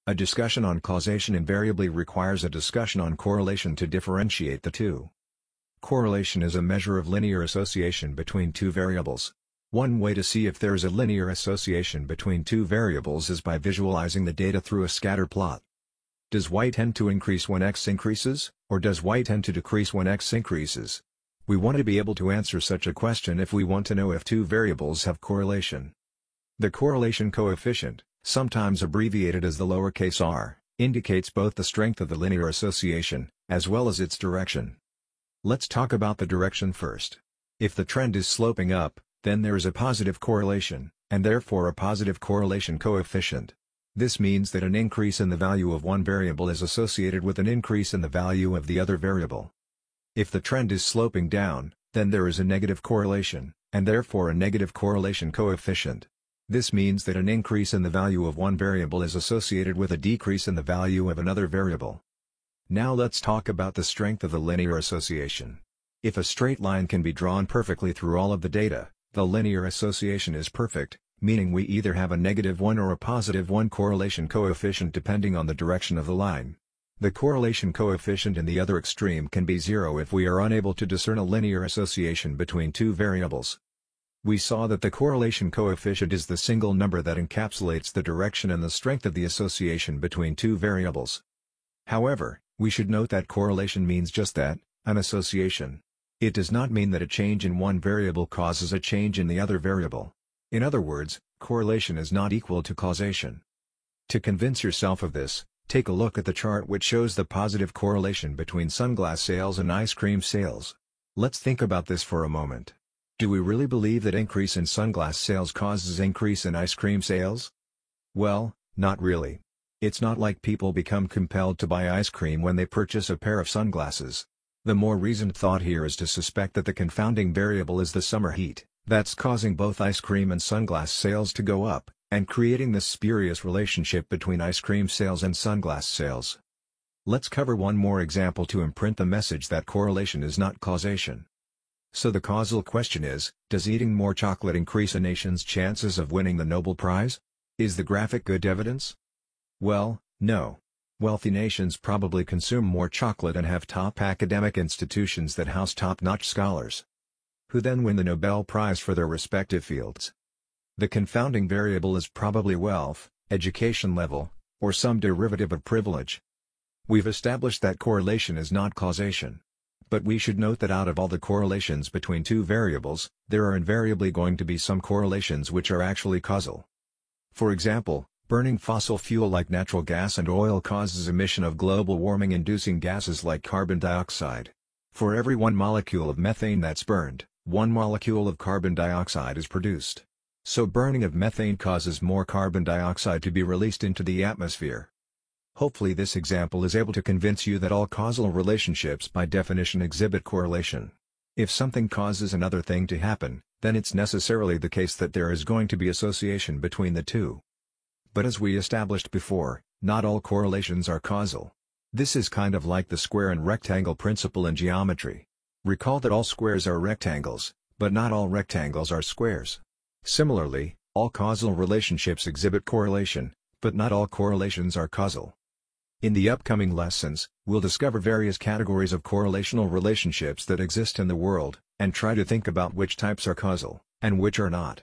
A discussion on causation invariably requires a discussion on correlation to differentiate the two. Correlation is a measure of linear association between two variables. One way to see if there is a linear association between two variables is by visualizing the data through a scatter plot. Does y tend to increase when x increases, or does y tend to decrease when x increases? We want to be able to answer such a question if we want to know if two variables have correlation. The correlation coefficient, sometimes abbreviated as the lowercase r, indicates both the strength of the linear association, as well as its direction. Let's talk about the direction first. If the trend is sloping up, then there is a positive correlation, and therefore a positive correlation coefficient. This means that an increase in the value of one variable is associated with an increase in the value of the other variable. If the trend is sloping down, then there is a negative correlation, and therefore a negative correlation coefficient. This means that an increase in the value of one variable is associated with a decrease in the value of another variable. Now let's talk about the strength of the linear association. If a straight line can be drawn perfectly through all of the data, the linear association is perfect, meaning we either have a -1 or a +1 correlation coefficient depending on the direction of the line. The correlation coefficient in the other extreme can be 0 if we are unable to discern a linear association between two variables. We saw that the correlation coefficient is the single number that encapsulates the direction and the strength of the association between two variables. However, we should note that correlation means just that, an association. It does not mean that a change in one variable causes a change in the other variable. In other words, correlation is not equal to causation. To convince yourself of this, take a look at the chart which shows the positive correlation between sunglass sales and ice cream sales. Let's think about this for a moment. Do we really believe that increase in sunglass sales causes increase in ice cream sales? Well, not really. It's not like people become compelled to buy ice cream when they purchase a pair of sunglasses. The more reasoned thought here is to suspect that the confounding variable is the summer heat, that's causing both ice cream and sunglass sales to go up, and creating this spurious relationship between ice cream sales and sunglass sales. Let's cover one more example to imprint the message that correlation is not causation. So the causal question is, does eating more chocolate increase a nation's chances of winning the Nobel Prize? Is the graphic good evidence? Well, no. Wealthy nations probably consume more chocolate and have top academic institutions that house top-notch scholars, who then win the Nobel Prize for their respective fields. The confounding variable is probably wealth, education level, or some derivative of privilege. We've established that correlation is not causation. But we should note that out of all the correlations between two variables, there are invariably going to be some correlations which are actually causal. For example, burning fossil fuel like natural gas and oil causes emission of global warming-inducing gases like carbon dioxide. For every one molecule of methane that's burned, one molecule of carbon dioxide is produced. So burning of methane causes more carbon dioxide to be released into the atmosphere. Hopefully this example is able to convince you that all causal relationships by definition exhibit correlation. If something causes another thing to happen, then it's necessarily the case that there is going to be association between the two. But as we established before, not all correlations are causal. This is kind of like the square and rectangle principle in geometry. Recall that all squares are rectangles, but not all rectangles are squares. Similarly, all causal relationships exhibit correlation, but not all correlations are causal. In the upcoming lessons, we'll discover various categories of correlational relationships that exist in the world, and try to think about which types are causal, and which are not.